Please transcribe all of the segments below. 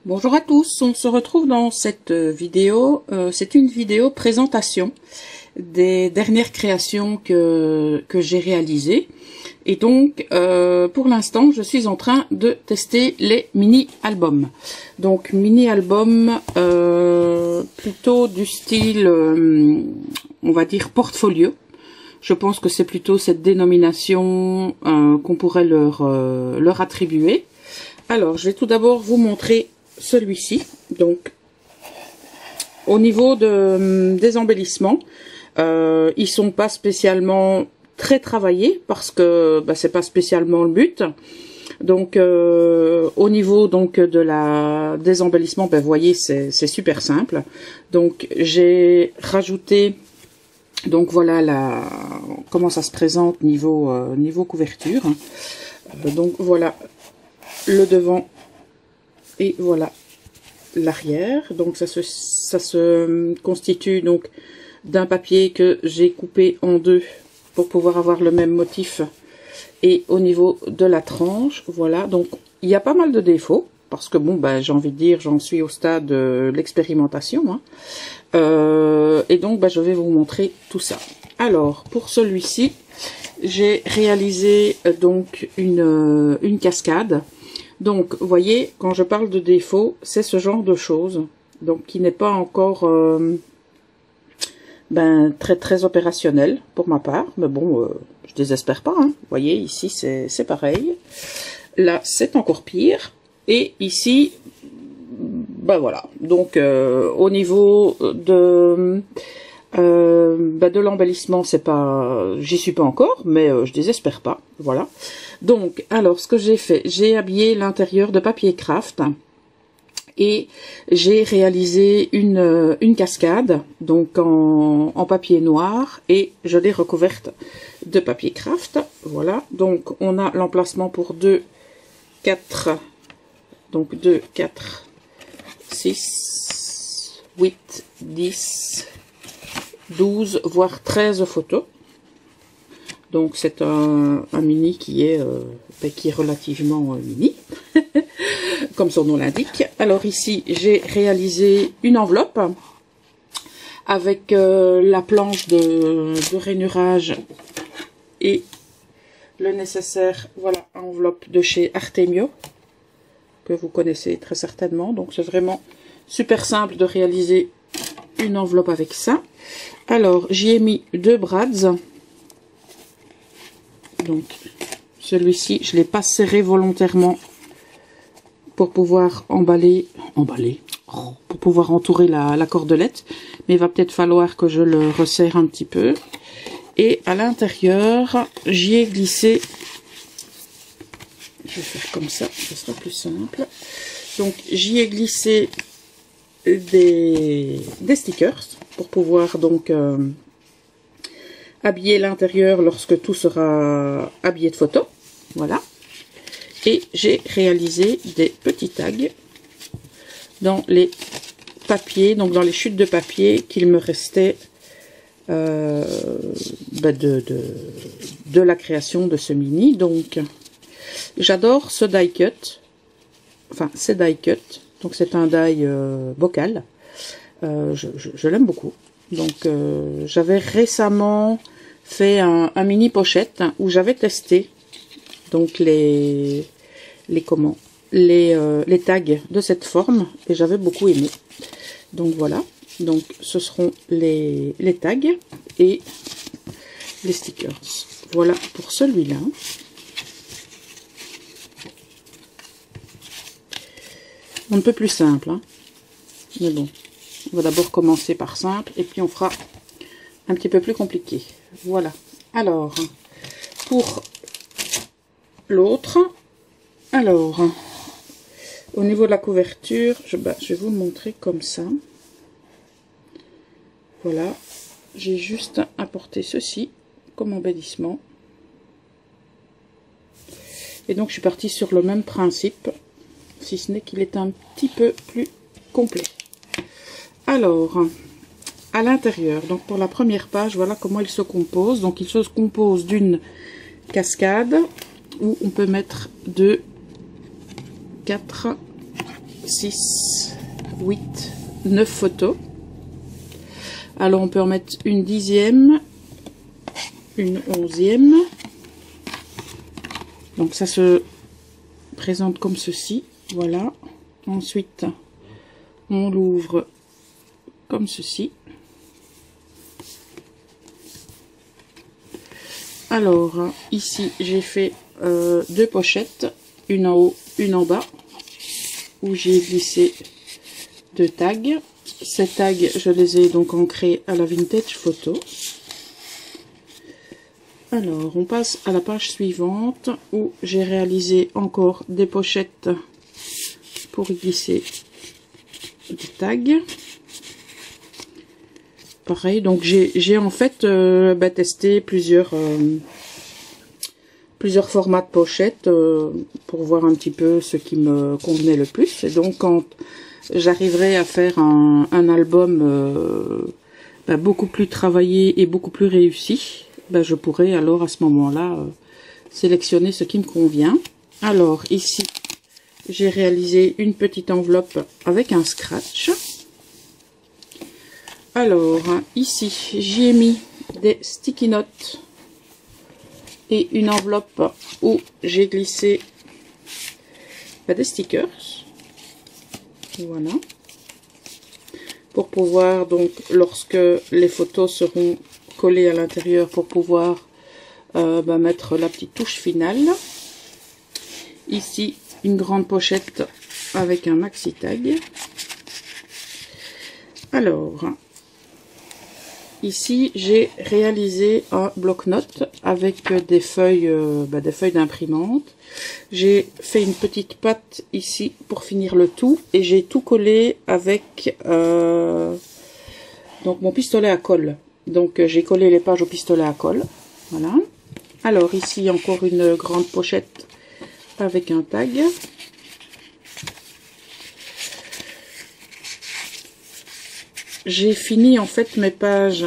Bonjour à tous, on se retrouve dans cette vidéo. C'est une vidéo présentation des dernières créations que j'ai réalisées. Et donc, pour l'instant, je suis en train de tester les mini-albums. Donc, mini-albums plutôt du style, on va dire, portfolio. Je pense que c'est plutôt cette dénomination qu'on pourrait leur attribuer. Alors, je vais tout d'abord vous montrer celui-ci. Donc, au niveau des embellissements, ils sont pas spécialement très travaillés parce que c'est pas spécialement le but. Donc, au niveau donc des embellissements, vous voyez, c'est super simple. Donc, j'ai rajouté donc voilà comment ça se présente niveau couverture. Donc voilà le devant et voilà l'arrière. Donc ça se constitue donc d'un papier que j'ai coupé en deux pour pouvoir avoir le même motif. Et au niveau de la tranche, voilà, donc il y a pas mal de défauts parce que bon, j'ai envie de dire, j'en suis au stade de l'expérimentation, hein. Et donc je vais vous montrer tout ça. Alors pour celui-ci, j'ai réalisé donc une cascade. Donc vous voyez, quand je parle de défaut, c'est ce genre de choses, donc qui n'est pas encore très opérationnel pour ma part, mais bon, je désespère pas, hein. Vous voyez, ici c'est pareil, là c'est encore pire, et ici voilà. Donc au niveau de l'embellissement, c'est pas, j'y suis pas encore, mais je désespère pas, voilà. Donc alors ce que j'ai fait, j'ai habillé l'intérieur de papier craft et j'ai réalisé une cascade donc en papier noir et je l'ai recouverte de papier craft. Voilà, donc on a l'emplacement pour 2, 4, donc 2, 4, 6, 8, 10, 12, voire 13 photos. Donc c'est un mini qui est relativement mini, comme son nom l'indique. Alors ici, j'ai réalisé une enveloppe avec la planche de rainurage et le nécessaire, voilà, enveloppe de chez Artemio, que vous connaissez très certainement. Donc c'est vraiment super simple de réaliser une enveloppe avec ça. Alors j'y ai mis 2 brads. Donc celui-ci, je l'ai pas serré volontairement pour pouvoir pour pouvoir entourer la cordelette, mais il va peut-être falloir que je le resserre un petit peu. Et à l'intérieur, j'y ai glissé, je vais faire comme ça, ce sera plus simple. Donc j'y ai glissé des stickers pour pouvoir donc habiller l'intérieur lorsque tout sera habillé de photos. Voilà. Et j'ai réalisé des petits tags dans les papiers, donc dans les chutes de papier qu'il me restait de la création de ce mini. Donc j'adore ce die cut, enfin c'est die cut, donc c'est un die bocal, je l'aime beaucoup. Donc j'avais récemment fait un mini pochette où j'avais testé donc les tags de cette forme et j'avais beaucoup aimé. Donc voilà, donc ce seront les tags et les stickers. Voilà pour celui-là. On ne peut plus simple, hein. Mais bon, on va d'abord commencer par simple et puis on fera un petit peu plus compliqué. Voilà. Alors, pour l'autre, alors, au niveau de la couverture, je vais vous le montrer comme ça. Voilà. J'ai juste apporté ceci comme embellissement. Et donc, je suis partie sur le même principe, si ce n'est qu'il est un petit peu plus complet. Alors, à l'intérieur, donc pour la première page, voilà comment il se compose. Donc il se compose d'une cascade où on peut mettre 2, 4, 6, 8, 9 photos. Alors on peut en mettre une 10e, une 11e. Donc ça se présente comme ceci, voilà. Ensuite on l'ouvre comme ceci. Alors ici j'ai fait deux pochettes, une en haut, une en bas, où j'ai glissé deux tags. Ces tags, je les ai donc ancrés à la Vintage Photo. Alors, on passe à la page suivante où j'ai réalisé encore des pochettes pour y glisser des tags. Pareil, donc j'ai en fait testé plusieurs formats de pochettes pour voir un petit peu ce qui me convenait le plus. Et donc, quand j'arriverai à faire un album beaucoup plus travaillé et beaucoup plus réussi, je pourrai alors à ce moment-là sélectionner ce qui me convient. Alors ici, j'ai réalisé une petite enveloppe avec un scratch. Alors ici, j'y ai mis des sticky notes et une enveloppe où j'ai glissé des stickers. Voilà. Pour pouvoir donc, lorsque les photos seront collées à l'intérieur, pour pouvoir mettre la petite touche finale. Ici, une grande pochette avec un maxi tag. Alors, ici, j'ai réalisé un bloc-notes avec des feuilles d'imprimante. J'ai fait une petite patte ici pour finir le tout et j'ai tout collé avec donc mon pistolet à colle. Donc j'ai collé les pages au pistolet à colle. Voilà. Alors ici encore une grande pochette avec un tag. J'ai fini en fait mes pages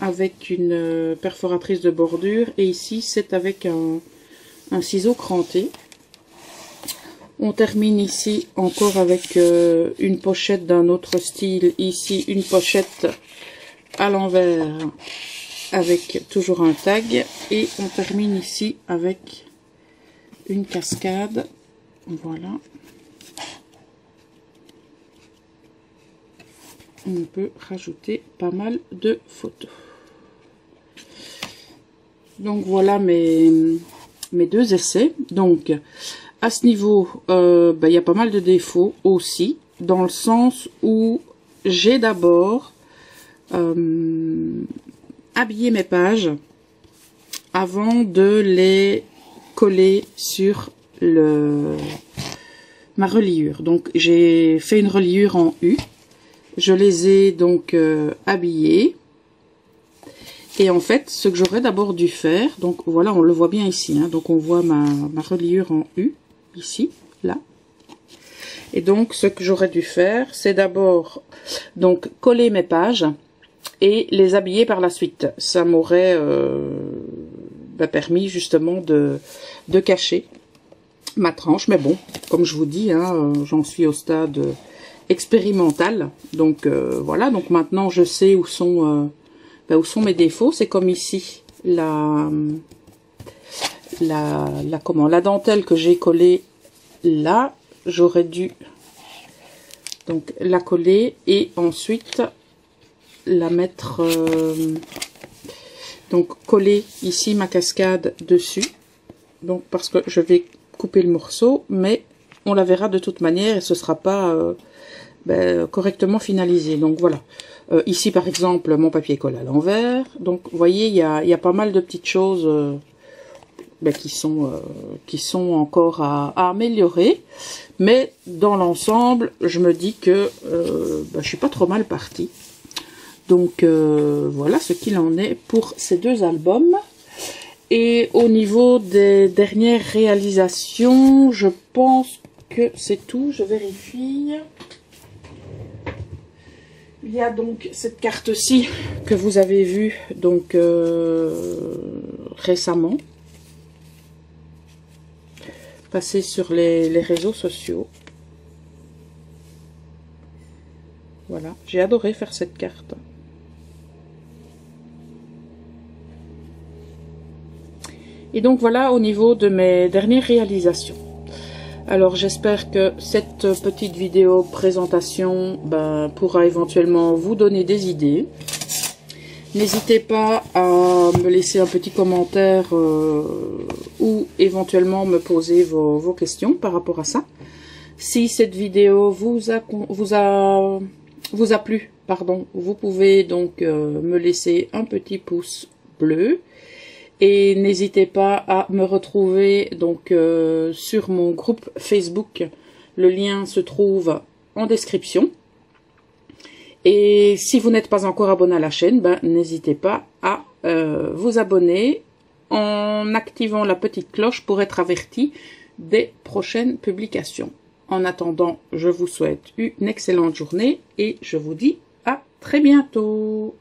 avec une perforatrice de bordure et ici c'est avec un ciseau cranté. On termine ici encore avec une pochette d'un autre style. Ici une pochette à l'envers avec toujours un tag. Et on termine ici avec une cascade. Voilà. On peut rajouter pas mal de photos. Donc voilà mes deux essais. Donc à ce niveau, il y a pas mal de défauts aussi, dans le sens où j'ai d'abord habillé mes pages avant de les coller sur ma reliure. Donc j'ai fait une reliure en U, je les ai donc habillées. Et en fait, ce que j'aurais d'abord dû faire, donc voilà, on le voit bien ici, hein, donc on voit ma reliure en U, ici, là. Et donc, ce que j'aurais dû faire, c'est d'abord donc coller mes pages et les habiller par la suite. Ça m'aurait permis justement de cacher ma tranche. Mais bon, comme je vous dis, hein, j'en suis au stade expérimental. Donc voilà, donc maintenant je sais où sont mes défauts. C'est comme ici la dentelle que j'ai collée là, j'aurais dû donc la coller et ensuite la mettre donc coller ici ma cascade dessus, donc parce que je vais couper le morceau, mais on la verra de toute manière et ce sera pas correctement finalisé. Donc voilà. Ici par exemple mon papier colle à l'envers, donc vous voyez il y a pas mal de petites choses qui sont encore à améliorer, mais dans l'ensemble je me dis que je suis pas trop mal partie. Donc voilà ce qu'il en est pour ces deux albums. Et au niveau des dernières réalisations, je pense que c'est tout. Je vérifie. Il y a donc cette carte-ci que vous avez vue donc récemment, passée sur les réseaux sociaux. Voilà, j'ai adoré faire cette carte. Et donc voilà au niveau de mes dernières réalisations. Alors j'espère que cette petite vidéo présentation pourra éventuellement vous donner des idées. N'hésitez pas à me laisser un petit commentaire ou éventuellement me poser vos questions par rapport à ça. Si cette vidéo vous a plu, pardon, vous pouvez donc me laisser un petit pouce bleu. Et n'hésitez pas à me retrouver donc sur mon groupe Facebook. Le lien se trouve en description. Et si vous n'êtes pas encore abonné à la chaîne, n'hésitez pas à vous abonner en activant la petite cloche pour être averti des prochaines publications. En attendant, je vous souhaite une excellente journée et je vous dis à très bientôt.